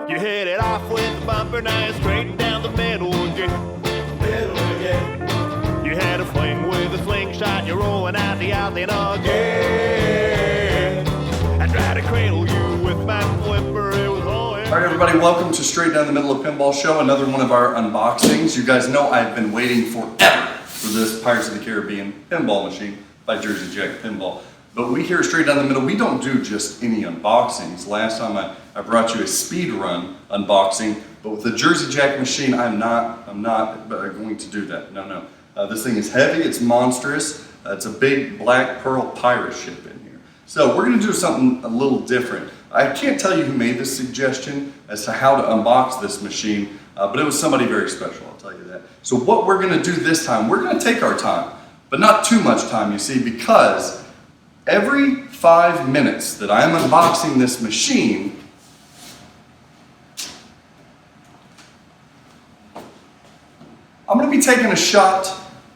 You hit it off with the bumper, now it's straight down the middle again. Middle again. You had a fling with a slingshot, you're rolling out the outlet again. I tried to cradle you with my flipper, it was all in. Alright everybody, welcome to Straight Down the Middle of Pinball Show, another one of our unboxings. You guys know I've been waiting forever for this Pirates of the Caribbean pinball machine by JJP Pinball. But we here at Straight Down the Middle, we don't do just any unboxings. Last time I brought you a speed run unboxing, but with the Jersey Jack machine, I'm not going to do that. No. This thing is heavy, it's monstrous. It's a big black pearl pirate ship in here. So we're gonna do something a little different. I can't tell you who made this suggestion as to how to unbox this machine, but it was somebody very special, I'll tell you that. So what we're gonna do this time, we're gonna take our time, but not too much time, you see, because every 5 minutes that I'm unboxing this machine, I'm gonna be taking a shot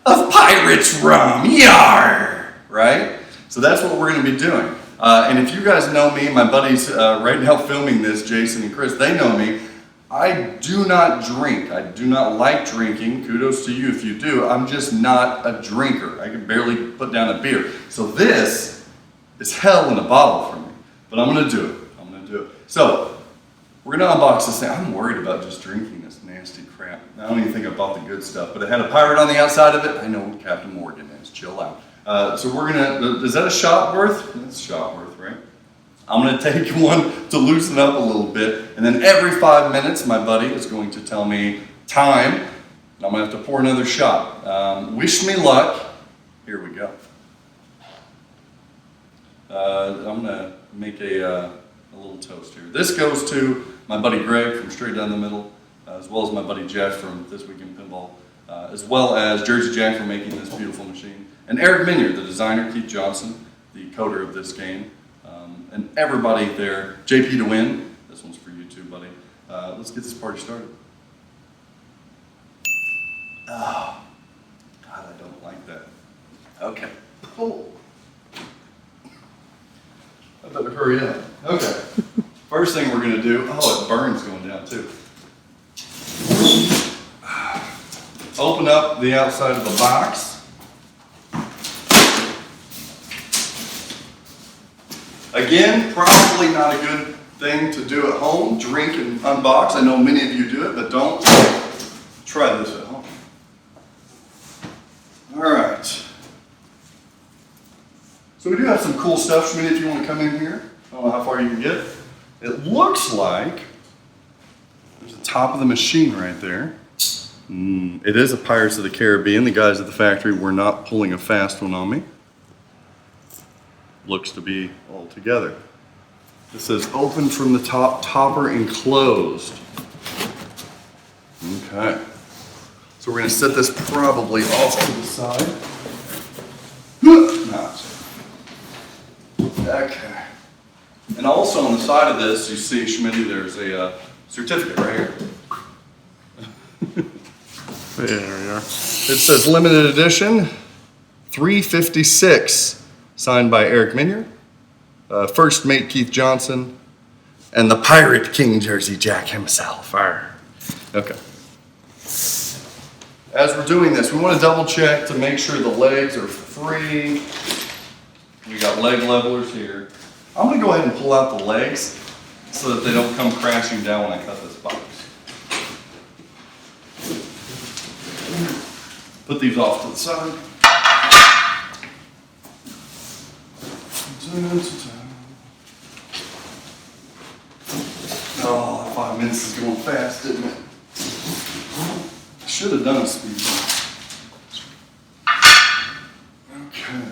of Pirates rum, Yarrrr, right? So that's what we're gonna be doing. And if you guys know me, my buddies right now filming this, Jason and Chris, they know me. I do not drink. I do not like drinking. Kudos to you if you do. I'm just not a drinker. I can barely put down a beer. So this is hell in a bottle for me. But I'm gonna do it. So we're gonna unbox this thing. I'm worried about just drinking this nasty crap. I don't even think I bought the good stuff, but it had a pirate on the outside of it. I know what Captain Morgan is. Chill out. So we're gonna, is that a shot worth? That's a shot worth, right? I'm gonna take one to loosen up a little bit, and then every 5 minutes, my buddy is going to tell me time, and I'm gonna have to pour another shot. Wish me luck. Here we go. I'm gonna make a little toast here. This goes to my buddy Greg from Straight Down the Middle, as well as my buddy Jeff from This Week in Pinball, as well as Jersey Jack for making this beautiful machine, and Eric Minier, the designer, Keith Johnson, the coder of this game, and everybody there. JP to win. This one's for you too, buddy. Let's get this party started. Oh, God, I don't like that. Okay. Oh. I better hurry up. Okay. First thing we're gonna do, oh, it burns going down too. Open up the outside of the box. Again, probably not a good thing to do at home, drink and unbox. I know many of you do it, but don't try this at home. All right. So we do have some cool stuff. Schmidt, if you want to come in here, I don't know how far you can get. It looks like there's the top of the machine right there. It is a Pirates of the Caribbean. The guys at the factory were not pulling a fast one on me. Looks to be all together. It says open from the top, topper enclosed. Okay. So we're gonna set this probably off to the side. Not. Okay. And also on the side of this, you see, Schmitty, there's a certificate right here. There we are. It says limited edition, 356. Signed by Eric Minier, first mate Keith Johnson, and the Pirate King Jersey Jack himself. Okay. As we're doing this, we want to double check to make sure the legs are free. We got leg levelers here. I'm going to go ahead and pull out the legs so that they don't come crashing down when I cut this box. Put these off to the side. Oh, 5 minutes is going fast, didn't it? I should have done a speed run. Okay.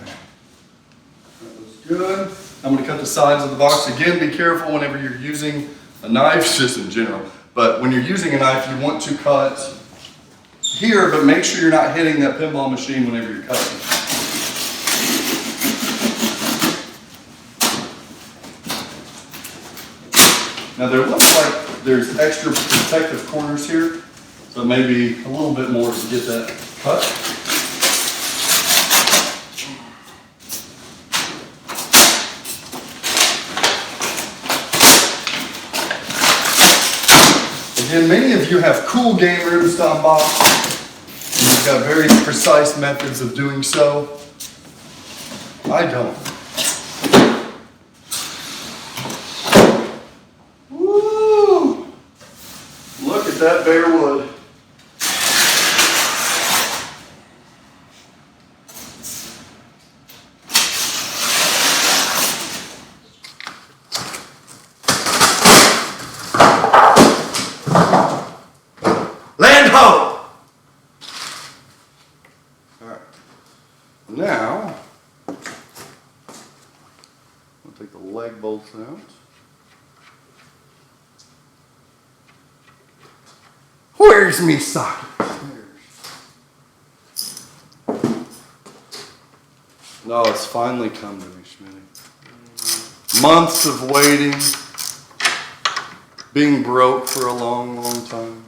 That was good. I'm going to cut the sides of the box. Again, be careful whenever you're using a knife, just in general. But when you're using a knife, you want to cut here, but make sure you're not hitting that pinball machine whenever you're cutting. Now there looks like there's extra protective corners here, so it may be a little bit more to get that cut. Again, many of you have cool game rooms to unbox. You've got very precise methods of doing so. I don't. Woo! Look at that bare wood. Land ho! Alright. Now, I'll take the leg bolts out. Where's me socket? No, it's finally come to me, Schmitty. Months of waiting, being broke for a long, long time,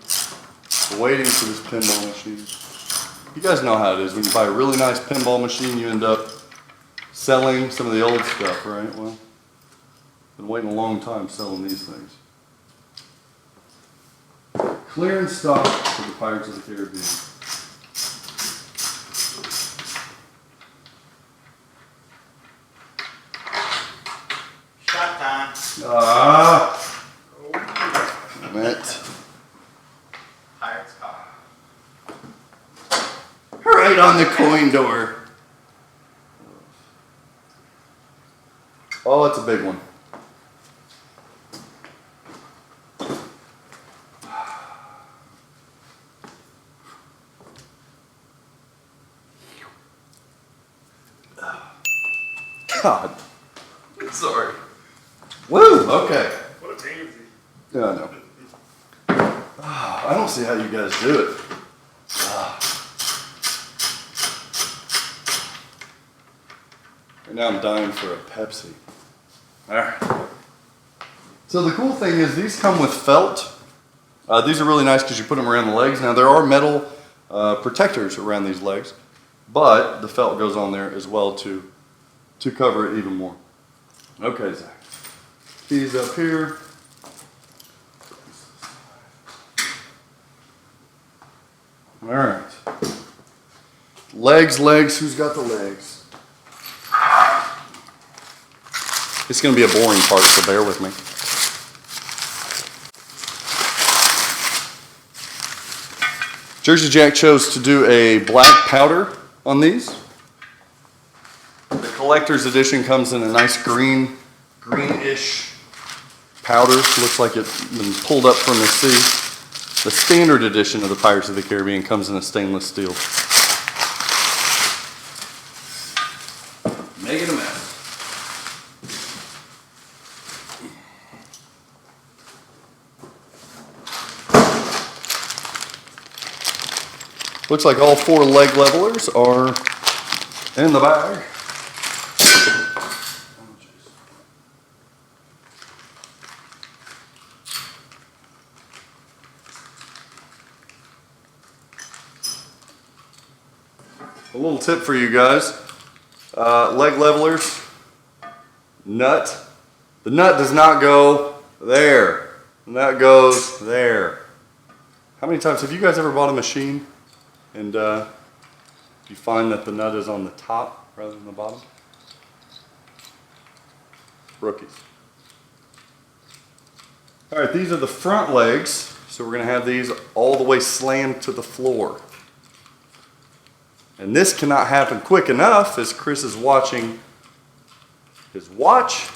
waiting for this pinball machine. You guys know how it is. When you buy a really nice pinball machine, you end up selling some of the old stuff, right? Well, been waiting a long time selling these things. Clearing stock for the Pirates of the Caribbean. Shot time. Ah! Damn it. Pirates car. Right on the coin door. Oh, it's a big one. God. Sorry. Woo! Okay. What a team. Yeah, I know. I don't see how you guys do it. Right now I'm dying for a Pepsi. Alright. So the cool thing is these come with felt. These are really nice because you put them around the legs. Now there are metal protectors around these legs, but the felt goes on there as well to cover it even more. Okay, Zach. Keys up here. Alright. Legs, who's got the legs? It's going to be a boring part, so bear with me. Jersey Jack chose to do a black powder on these. The collector's edition comes in a nice greenish powder. Looks like it's been pulled up from the sea. The standard edition of the Pirates of the Caribbean comes in a stainless steel. Making a mess. Looks like all 4 leg levelers are in the bag. A little tip for you guys. Leg levelers, nut. The nut does not go there. The nut goes there. How many times have you guys ever bought a machine and you find that the nut is on the top rather than the bottom? Rookies. All right, these are the front legs. So we're going to have these all the way slammed to the floor. And this cannot happen quick enough as Chris is watching his watch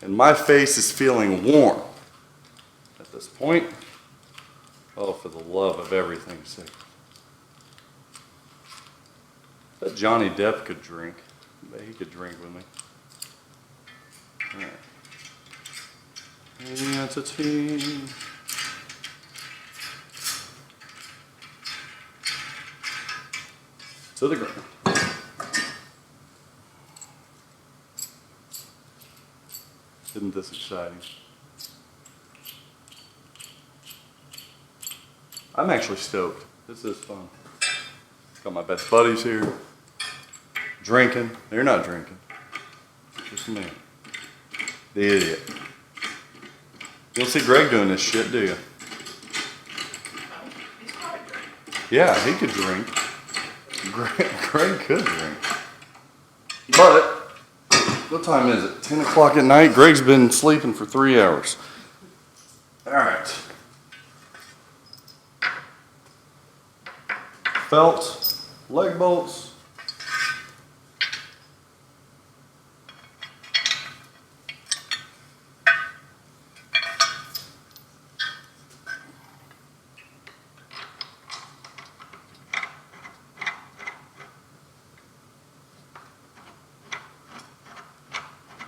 and my face is feeling warm at this point. Oh, for the love of everything's sake. That Johnny Depp could drink. I bet he could drink with me. All right. Yeah, it's a team. To the ground. Isn't this exciting? I'm actually stoked. This is fun. Got my best buddies here. Drinking. They're not drinking. Just me. The idiot. You don't see Greg doing this shit, do you? Yeah, he could drink. Greg could drink. But, what time is it? 10 o'clock at night? Greg's been sleeping for 3 hours. Alright. Felt, leg bolts.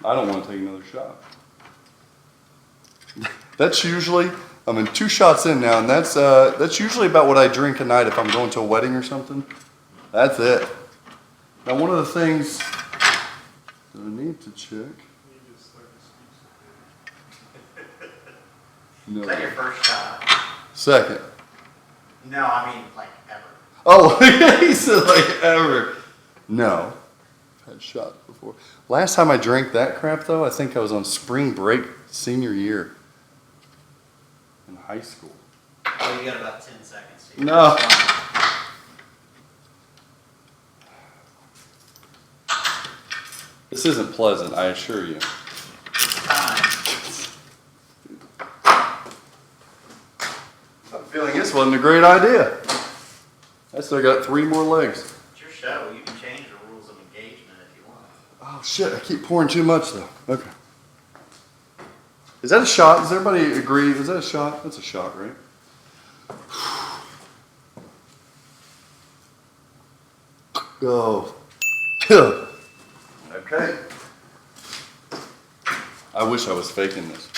I don't want to take another shot. That's usually, I'm in 2 shots in now, and that's usually about what I drink a night if I'm going to a wedding or something. That's it. Now one of the things that I need to check. No. Is that your first shot? Second. No, I mean like ever. Oh, he said like ever. No. I've had shots before. Last time I drank that crap though, I think I was on spring break senior year in high school. Oh, you got about 10 seconds. No. This isn't pleasant, I assure you. I'm feeling this wasn't a great idea. I still got 3 more legs. It's your show. You can change the rules of engagement if you want. Oh shit, I keep pouring too much though. Okay. Is that a shot? Does everybody agree? Is that a shot? That's a shot, right? Go. Okay. I wish I was faking this.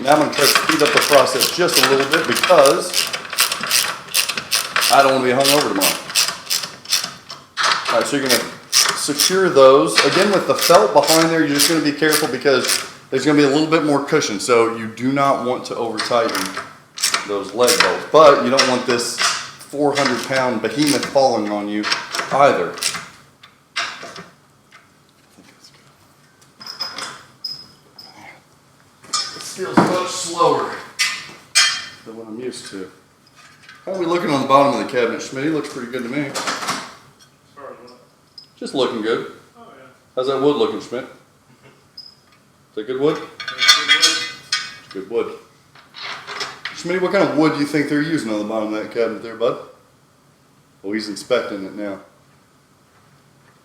Now I'm going to try to speed up the process just a little bit because I don't want to be hungover tomorrow. All right, so you're going to secure those. Again, with the felt behind there, you're just going to be careful because there's going to be a little bit more cushion. So you do not want to over tighten those leg bolts. But you don't want this 400-pound behemoth falling on you either. Feels much slower than what I'm used to. How are we looking on the bottom of the cabinet, Schmitty? Looks pretty good to me. As far as what? Just looking good. Oh, yeah. How's that wood looking, Schmidt? Is that good wood? It's good wood. Schmitty, what kind of wood do you think they're using on the bottom of that cabinet there, bud? Oh, he's inspecting it now.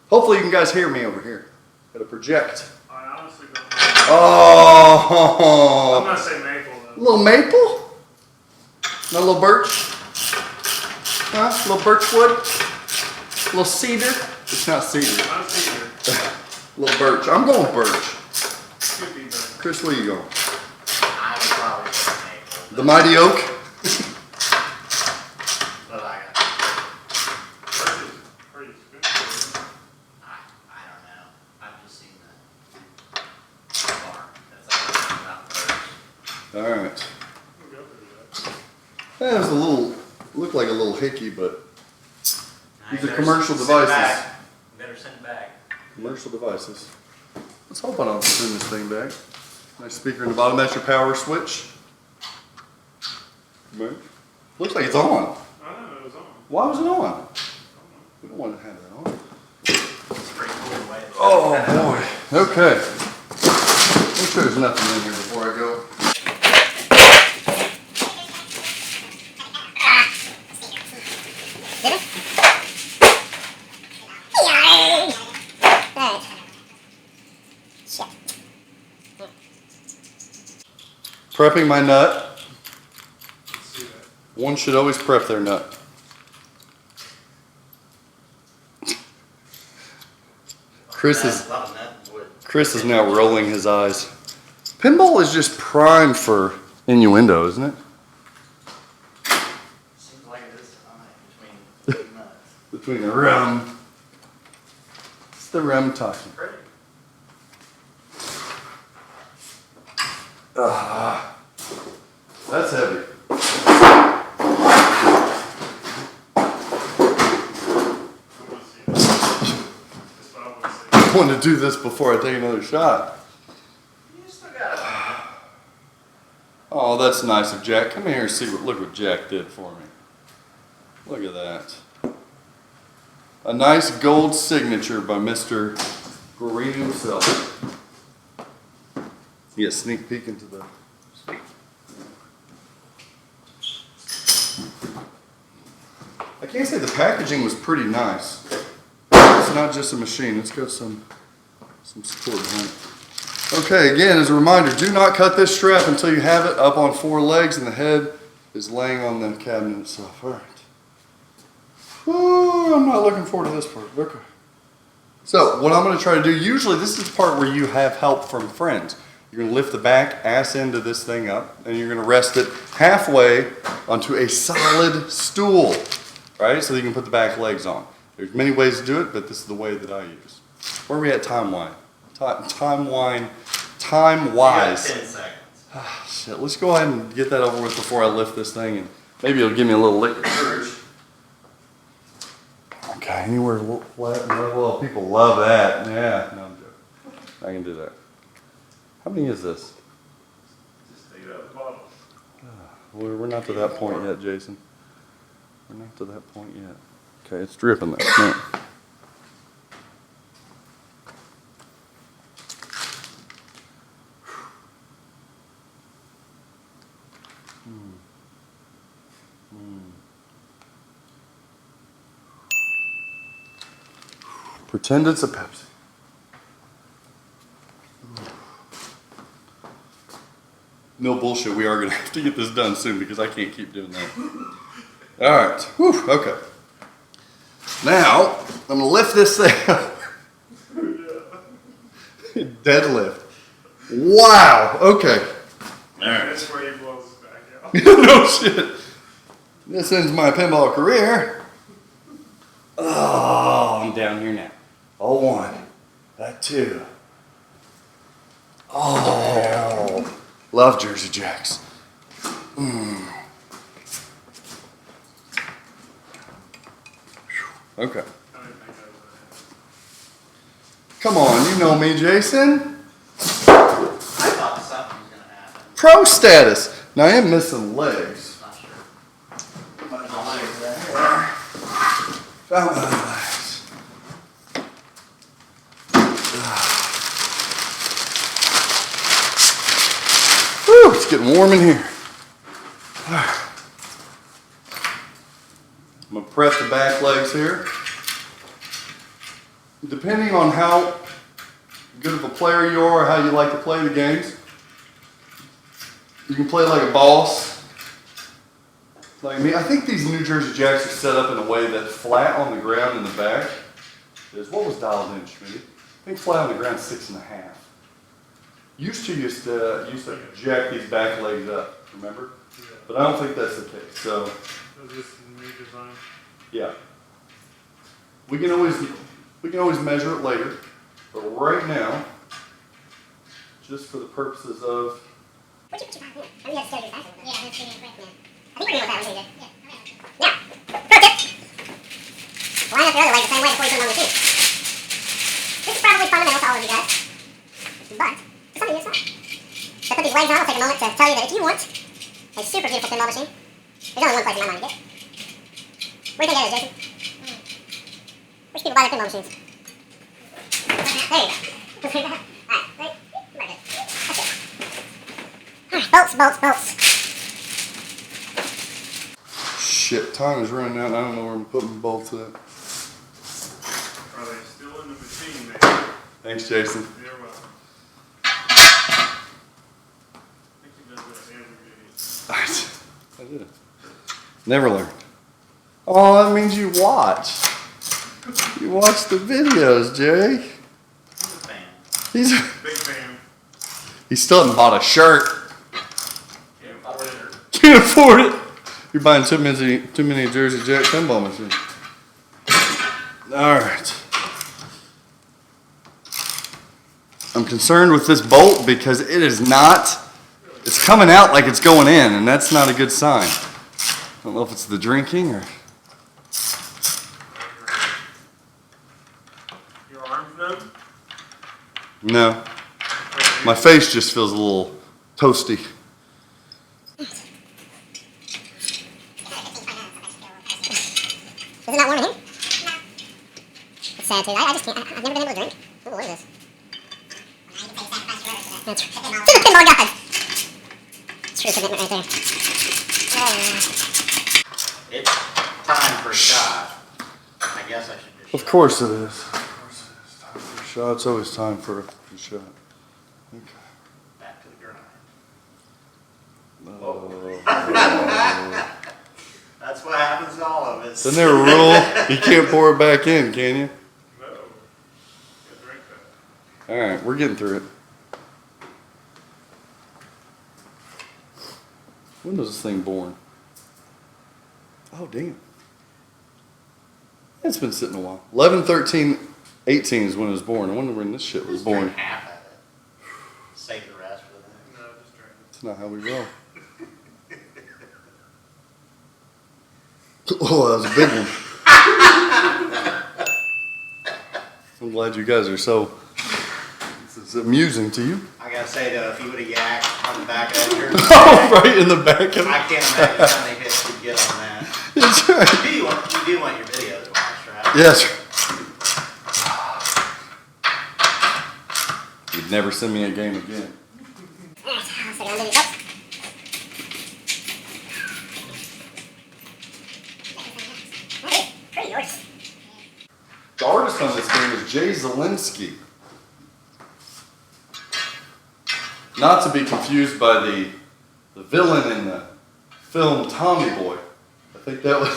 Hopefully you can guys hear me over here. Gotta project. I honestly don't know. Oh! I'm going to say maple, though. A little maple? Not a little birch? Huh? A little birch wood? A little cedar? It's not cedar. I'm cedar. A little birch. I'm going birch. Could be better. Chris, where you going? I would probably say maple. The mighty oak? But I got. Pretty good. I don't know. I've just seen the bark. That's all about first. All right. We'll go through that. That was a little, looked like a little hickey, but these are Better commercial send it devices. back. Better send it back. Commercial devices. Let's hope I don't send this thing back. Nice speaker in the bottom. That's your power switch. Right. Looks like it's on. I know it was on. Why was it on? We don't want to have it on. It's a pretty cool way. Oh boy. Okay. Make sure there's nothing in here before I go. Prepping my nut. Let's see that. One should always prep their nut. Chris is now rolling his eyes. Pinball is just prime for innuendo, isn't it? Seems like it is tonight between nuts. Between the rum. It's the rum talking. Pretty. That's heavy. I want to do this before I take another shot. You still got it. Oh, that's nice of Jack. Come here and see look what Jack did for me. Look at that. A nice gold signature by Mr. Green himself. You get a sneak peek into the... I can't say the packaging was pretty nice. It's not just a machine, it's got some support behind it. Okay, again, as a reminder, do not cut this strap until you have it up on 4 legs and the head is laying on the cabinet itself. All right. Ooh, I'm not looking forward to this part. Okay. So, what I'm going to try to do, usually this is the part where you have help from friends. You're going to lift the back ass end of this thing up and you're going to rest it halfway onto a solid stool, right? So that you can put the back legs on. There's many ways to do it, but this is the way that I use. Where are we at time-wise? Time-wise. 10 seconds. Shit, let's go ahead and get that over with before I lift this thing, and maybe it'll give me a little lick of courage. Okay, anywhere flat and level. People love that. Yeah, no, I'm joking. I can do that. How many is this? Just take it out of the bottle. We're not to that point yet, Jason. We're not to that point yet. Okay, it's dripping there. No. Pretend it's a Pepsi. No bullshit, we are going to have to get this done soon because I can't keep doing that. All right, whew, okay. Now, I'm going to lift this thing up. Deadlift. Wow, okay. All right. That's where he blows his back out. No shit. This ends my pinball career. Oh, I'm down here now. Oh, 1. That 2. Oh, love Jersey Jacks. Okay. I didn't think that was Come on, you know me, Jason. I thought something was going to happen. Pro status. Now I am missing legs. Not sure. My legs right here. Found my legs. Whew, it's getting warm in here. I'm going to prep the back legs here. Depending on how good of a player you are or how you like to play the games, you can play like a boss, like me. I think these New Jersey Jacks are set up in a way that flat on the ground in the back is, what was dialed in, Schmitty? I think flat on the ground is 6.5. Used to jack these back legs up, remember? Yeah. But I don't think that's the case. So Is this the new design? yeah, we can always measure it later, but right now, just for the purposes of What'd you find here? I mean, you have to start your back. Yeah, that's pretty quick, man. I think we're going with that one here. Yeah. Now, pro tip. Line up your other leg the same way before you put them on the machine. This is probably fundamental to all of you guys. But, for some of you, it's not. So put these legs on. I'll take a moment to tell you that if you want a super beautiful pinball machine, there's only one place in my mind to get. Where do you think that is, Jason? Where should people buy their pinball machines? There you go. Alright, right? Right. That's it. Bolts, bolts, bolts. shit. Time is running out. And I don't know where I'm putting my bolts at. Are they still in the machine, man? Thanks, Jason. You're welcome. I think he does that every video. I did. Never learned. Oh, that means you watch. You watch the videos, Jay. He's a fan. He's Big fan. he still hasn't bought a shirt. Can't afford it. Can't afford it. You're buying too many Jersey Jack pinball machines. All right. I'm concerned with this bolt because it is not. It's coming out like it's going in, and that's not a good sign. I don't know if it's the drinking or. Your arms numb? No. My face just feels a little toasty. Is it not warm in here? No. It's sad too. I just can't. I've never been able to drink. Ooh, what is this? That's to the pinball god. True commitment right there. It's time for a shot. I guess I should just. Of course it is. Of course it is. Time for a shot. It's always time for a shot. Okay. Back to the grind. Oh. That's what happens to all of us. Isn't there a rule? You can't pour it back in, can you? No. Can't drink that. All right, we're getting through it. When was this thing born? Oh, damn. It's been sitting a while. 11, 13, 18 is when it was born. I wonder when this shit was Just born. drink half of it. Save the rest for the No, just drink it. It's not how we roll. Oh, that was a big one. I'm glad you guys are so. This is amusing to you. I gotta say though, if you would have yacked on the back of that shirt, Oh, right in the back of I it. can't imagine how many hits you'd get on that. That's right. You do want your videos watched, right? Yes. You'd never send me a game again. Alright, I'll sit down and do this. Pretty yours. The artist on this game is Jay Zelinsky. Not to be confused by the villain in the film Tommy Boy. I think that was,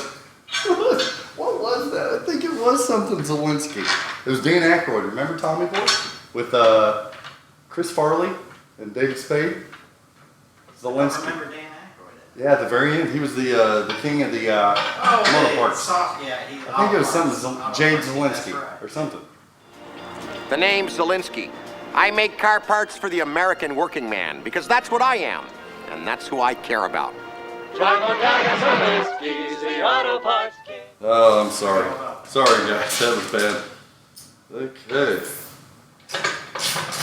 what was that? I think it was something Zelinsky. It was Dan Aykroyd. Remember Tommy Boy? With Chris Farley and David Spade? I don't Zelinsky. remember Dan Aykroyd. Yeah, at the very end, he was the king of the motor parks. Yeah, I think it was something Jay Zelinsky or something. The name's Zelinsky. I make car parts for the American working man because that's what I am, and that's who I care about. Oh, I'm sorry. Sorry, guys. That was bad. Okay.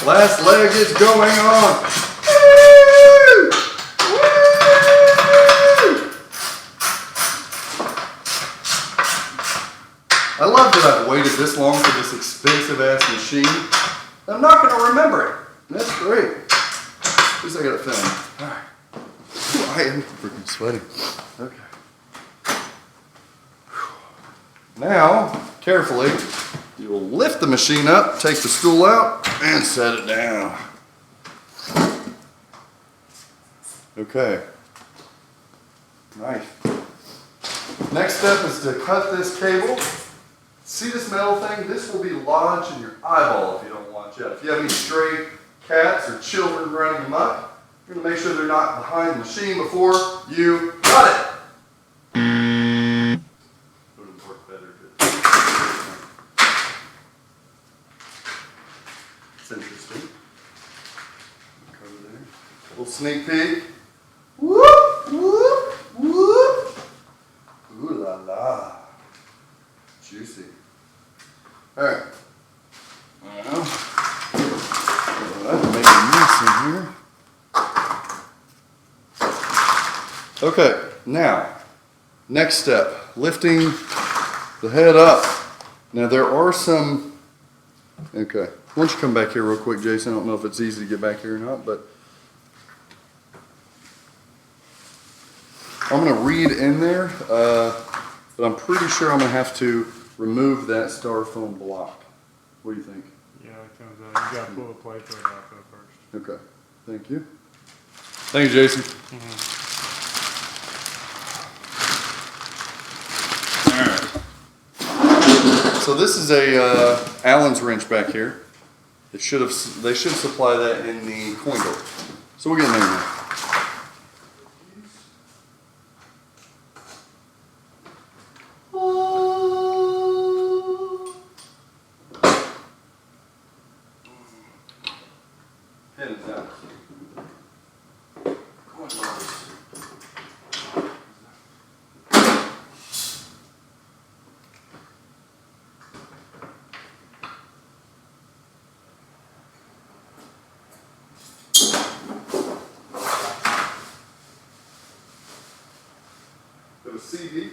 Last leg is going on. Woo! Woo! I love that I've waited this long for this expensive ass machine. I'm not going to remember it. That's great. At least I got it filmed. All right. Ooh, I am freaking sweating. Okay. Now, carefully, you will lift the machine up, take the stool out, and set it down. Okay. Nice. Next step is to cut this cable. See this metal thing? This will be lodged in your eyeball if you don't watch out. If you have any stray cats or children running amok, you're going to make sure they're not behind the machine before you cut it. Wouldn't work better. It's interesting. Look over there. A little sneak peek. Whoop, whoop, whoop. Ooh la la. Juicy. All right. Well, that's making a mess in here. Okay, now, next step, lifting the head up. Now there are some, okay, why don't you come back here real quick, Jason? I don't know if it's easy to get back here or not, but I'm gonna read in there, but I'm pretty sure I'm gonna have to remove that styrofoam block. What do you think? Yeah, it comes out. You gotta pull the plate right off that first. Okay, thank you. Thank you, Jason. All right. So this is a Allen's wrench back here. They should supply that in the coin door. So we're getting there now. Pin is out. Coin doors. It was CD.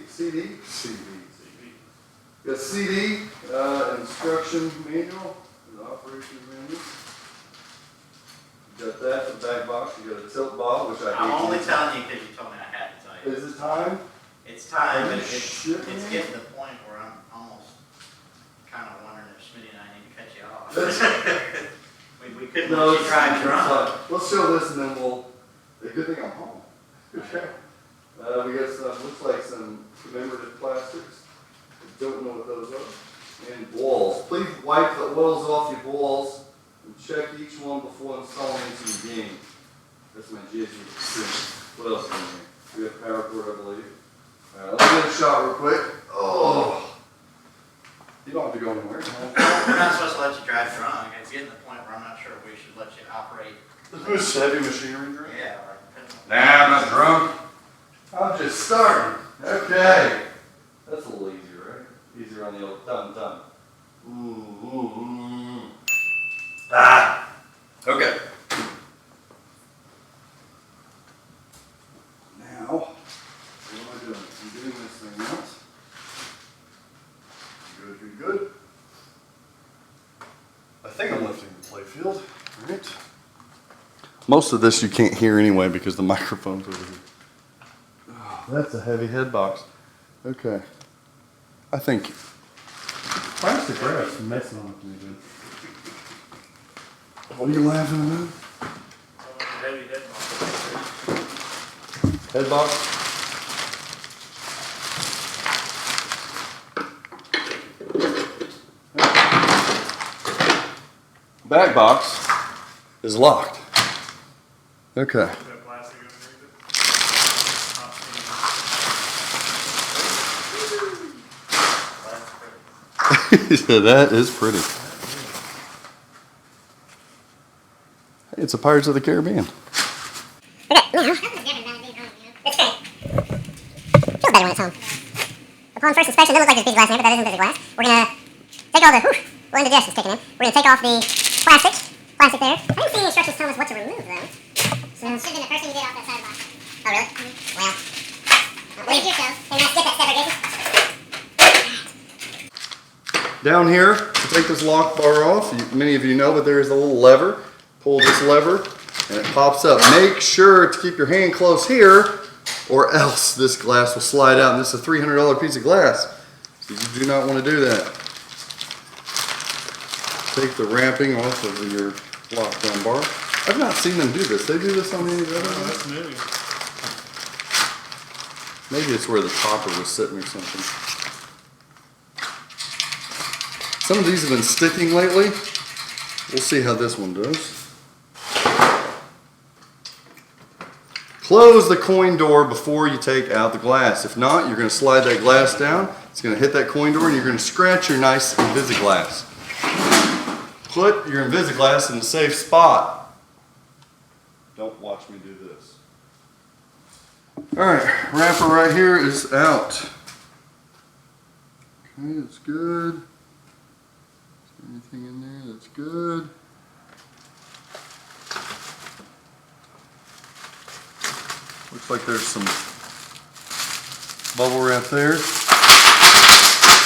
Got CD, instruction manual, the operation manual. You got that in the back box. You got a tilt ball, which I hate. I'm only telling you because you told me I had to tell you. Is it time? It's time, Are but you it's shitting me? getting to the point where I'm almost kind of wondering if Smitty and I need to cut you off. we couldn't let you drive drunk. Let's show this and then we'll. A good thing I'm home. Okay. We got some, looks like some commemorative plastics. I don't know what those are. And balls. Please wipe the oils off your balls and check each one before installing into your game. That's my JJP. What else is in here? We have power cord, I believe. Alright, let's get a shot real quick. Oh! You don't have to go anywhere. We're not supposed to let you drive drunk. It's getting to the point where I'm not sure if we should let you operate. This heavy machinery drink? Yeah, like Nah, I'm not drunk. I'm just starting. Okay. That's a little easier, right? Easier on the old thumb. Ah! Okay. Now, what am I doing? I'm getting this thing out. Good. I think I'm lifting the play field. All right. Most of this you can't hear anyway because the microphone's over here. Oh, that's a heavy head box. Okay. I think plastic wrap's messing with me, dude. What are you laughing at? Heavy head box. Head box? Back box is locked. Okay. That plastic underneath it. That is pretty. Hey, it's a Pirates of the Caribbean. Okay, now, it's great. Feels better when it's home. Upon first inspection, it doesn't look like there's a piece of glass in there, but that isn't piece of glass. We're gonna take all the, well, indigestion's kicking in. We're gonna take off the plastic there. I didn't see any instructions telling us what to remove, though. So, should have been the first thing you did off that side of the box. Oh, really? Well, leave yourself. And now skip that segregation. Down here, to take this lock bar off, many of you know, but there is a little lever. Pull this lever, and it pops up. Make sure to keep your hand close here, or else this glass will slide out. And this is a $300 piece of glass, so you do not want to do that. Take the wrapping off of your lockdown bar. I've not seen them do this. They do this on any of the other ones? That's new. Maybe it's where the topper was sitting or something. Some of these have been sticking lately. We'll see how this one does. Close the coin door before you take out the glass. If not, you're going to slide that glass down. It's going to hit that coin door and you're going to scratch your nice Invisiglass. Put your Invisiglass in a safe spot. Don't watch me do this. Alright, wrapper right here is out. Okay, that's good. Is there anything in there? That's good. Looks like there's some bubble wrap there.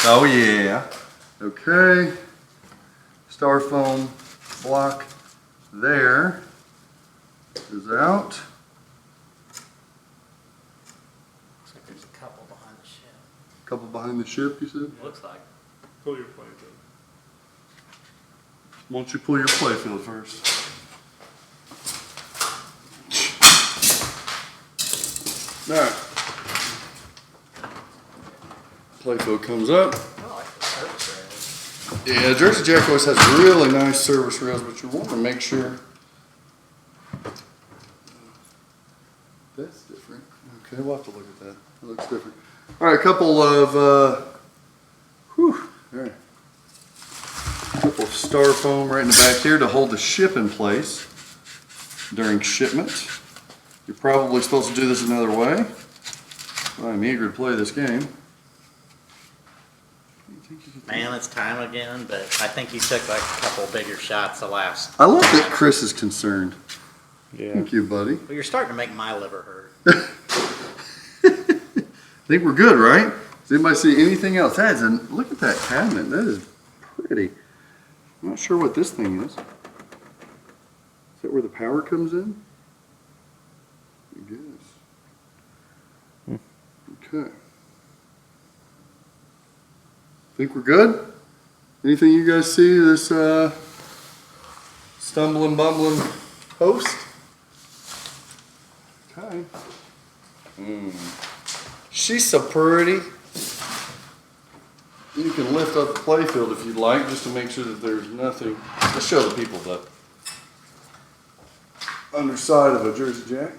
Oh yeah. Okay. Styrofoam block there is out. Looks like there's a couple behind the ship. Couple behind the ship, you said? Looks like. Pull your plate up. Why don't you pull your playfield first? Alright. Playfield comes up. Oh, like the service rails. Yeah, Jersey Jack always has really nice service rails, but you want to make sure that's different. Okay, we'll have to look at that. It looks different. Alright, a couple of alright. A couple of styrofoam right in the back here to hold the ship in place during shipment. You're probably supposed to do this another way. I'm eager to play this game. Man, it's time again, but I think you took like a couple bigger shots the last. I love that Chris is concerned. Yeah. Thank you, buddy. Well, you're starting to make my liver hurt. I think we're good, right? Does anybody see anything else? Look at that cabinet. That is pretty. I'm not sure what this thing is. Is that where the power comes in? I guess. Okay. Think we're good? Anything you guys see this stumbling, bumbling host? Okay. She's so pretty. You can lift up the playfield if you'd like, just to make sure that there's nothing. Let's show the people the underside of a Jersey Jack.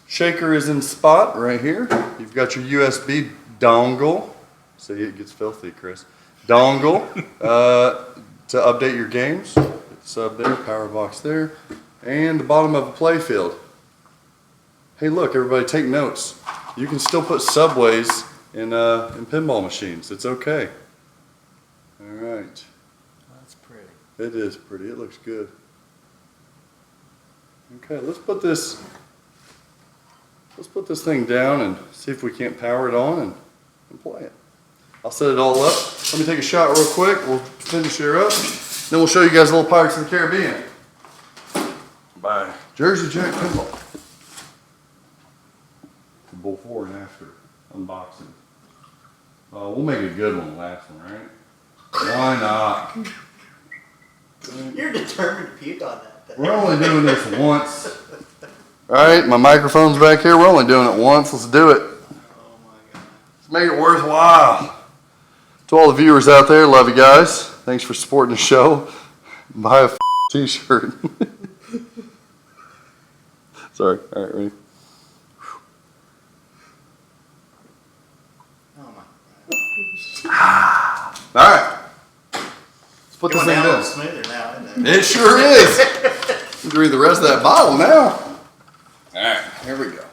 Shaker is in spot right here. You've got your USB dongle. See, it gets filthy, Chris. Dongle to update your games. It's up there, power box there. And the bottom of a playfield. Hey, look, everybody, take notes. You can still put subways in pinball machines. It's okay. All right. That's pretty. It is pretty. It looks good. Okay, let's put this thing down and see if we can't power it on and play it. I'll set it all up. Let me take a shot real quick. We'll finish her up. Then we'll show you guys a little Pirates of the Caribbean by Jersey Jack Pinball. Before and after unboxing. We'll make a good one last one, right? Why not? You're determined to puke on that thing. We're only doing this once. Alright, my microphone's back here. We're only doing it once. Let's do it. Oh my God. Let's make it worthwhile. To all the viewers out there, love you guys. Thanks for supporting the show. Buy a t-shirt. Sorry. Alright, ready? Alright. Let's put this thing Going down a little down. smoother now, isn't it? It sure is. You can read the rest of that bottle now. Alright, here we go.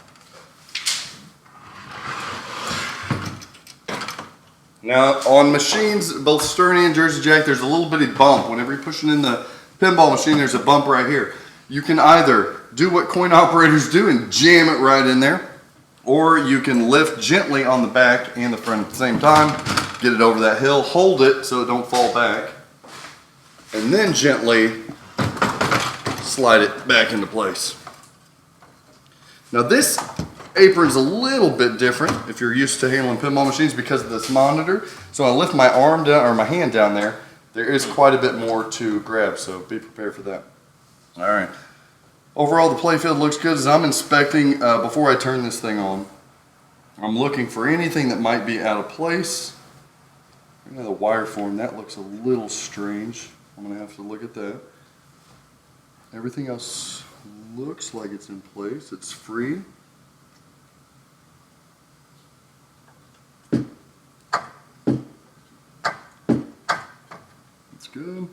Now, on machines, both Sterny and Jersey Jack, there's a little bitty bump. Whenever you're pushing in the pinball machine, there's a bump right here. You can either do what coin operators do and jam it right in there, or you can lift gently on the back and the front at the same time, get it over that hill, hold it so it don't fall back, and then gently slide it back into place. Now this apron's a little bit different if you're used to handling pinball machines because of this monitor. So I lift my arm down, or my hand down there, there is quite a bit more to grab, so be prepared for that. All right. Overall, the playfield looks good. As I'm inspecting, before I turn this thing on, I'm looking for anything that might be out of place. The wire form, that looks a little strange. I'm gonna have to look at that. Everything else looks like it's in place. It's free. It's good.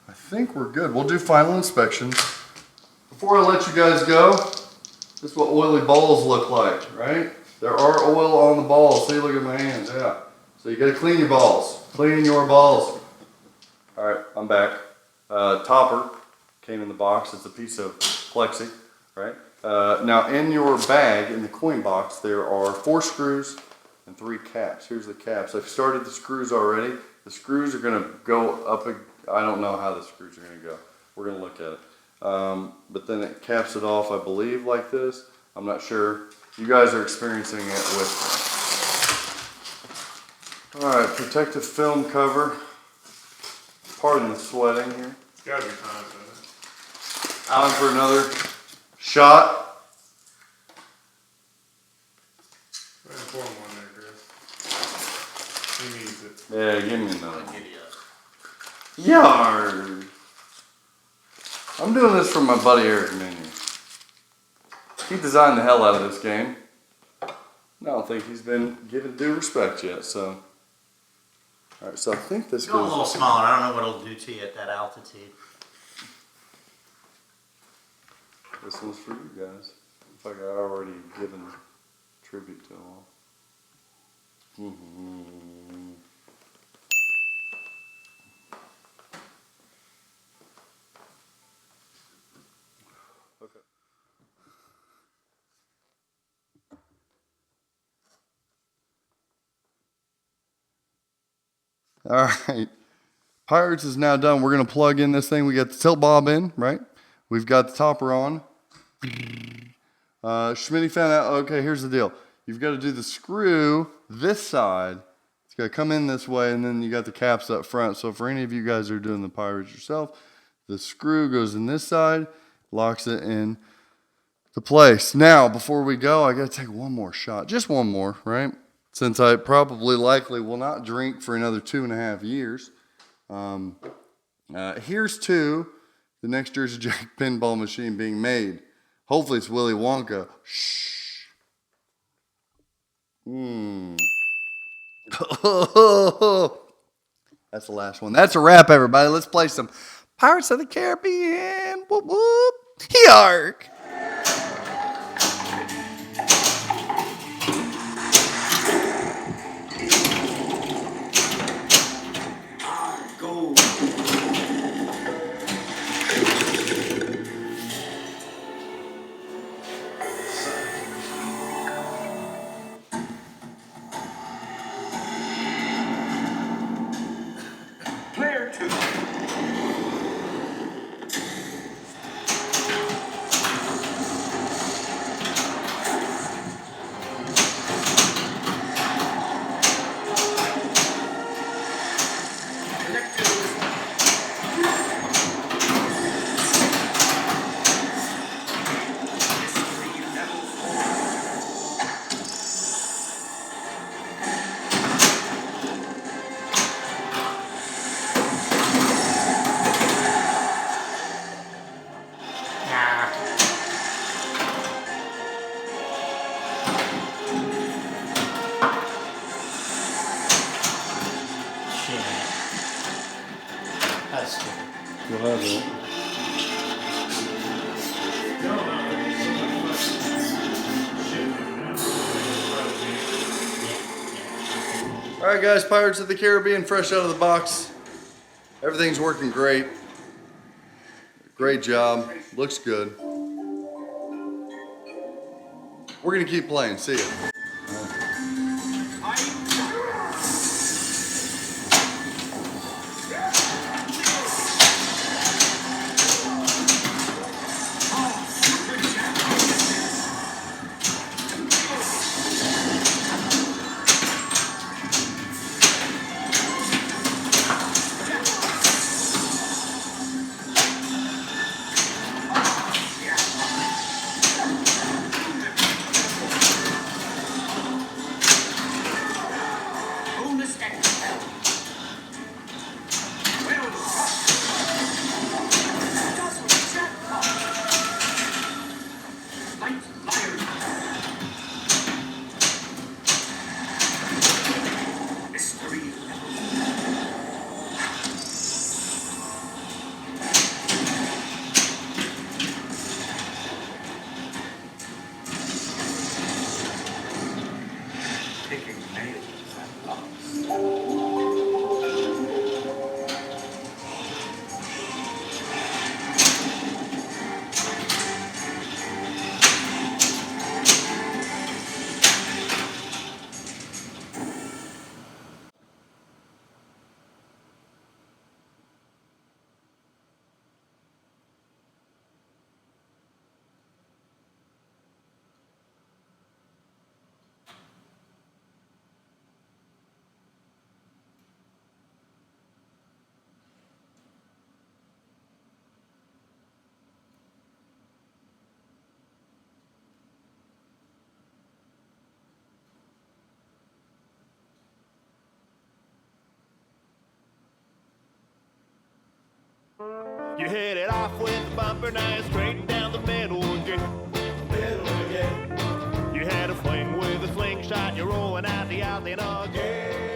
I think we're good. We'll do final inspections. Before I let you guys go, this is what oily balls look like, right? There are oil on the balls. See, look at my hands, yeah. So you gotta clean your balls. Clean your balls. All right, I'm back. Topper came in the box. It's a piece of plexi, right? Now in your bag, in the coin box, there are 4 screws and 3 caps. Here's the caps. I've started the screws already. The screws are gonna go up, I don't know how the screws are gonna go. We're gonna look at it. But then it caps it off, I believe, like this. I'm not sure. You guys are experiencing it with me. All right, protective film cover. Pardon the sweating here. It's gotta be time, isn't it? Time for another shot. Go ahead and pour him one there, Chris. He needs it. Yeah, give me another. I'll give you a Yarrrr. I'm doing this for my buddy Eric Minion. He designed the hell out of this game. I don't think he's been given due respect yet, so. Alright, so I think this Go a goes. little smaller. I don't know what it'll do to you at that altitude. This one's for you guys. Looks like I already given tribute to them all. Okay. All right. Pirates is now done. We're going to plug in this thing. We got the tilt bob in, right? We've got the topper on. Schmitty found out, okay, here's the deal. You've got to do the screw this side. It's got to come in this way, and then you got the caps up front. So for any of you guys who are doing the Pirates yourself, the screw goes in this side, locks it in to place. Now, before we go, I got to take one more shot. Just one more, right? Since I probably likely will not drink for another 2.5 years. Here's to the next Jersey Jack pinball machine being made. Hopefully it's Willy Wonka. Shh. That's the last one. That's a wrap, everybody. Let's play some Pirates of the Caribbean. Whoop, whoop. Yarrrr. That's good. You'll have it. All right, guys, Pirates of the Caribbean, fresh out of the box. Everything's working great. Great job. Looks good. We're gonna keep playing. See ya. You hit it off with the bumper knife straight down the middle again. You had a fling with a slingshot, you're rolling out the outlet again.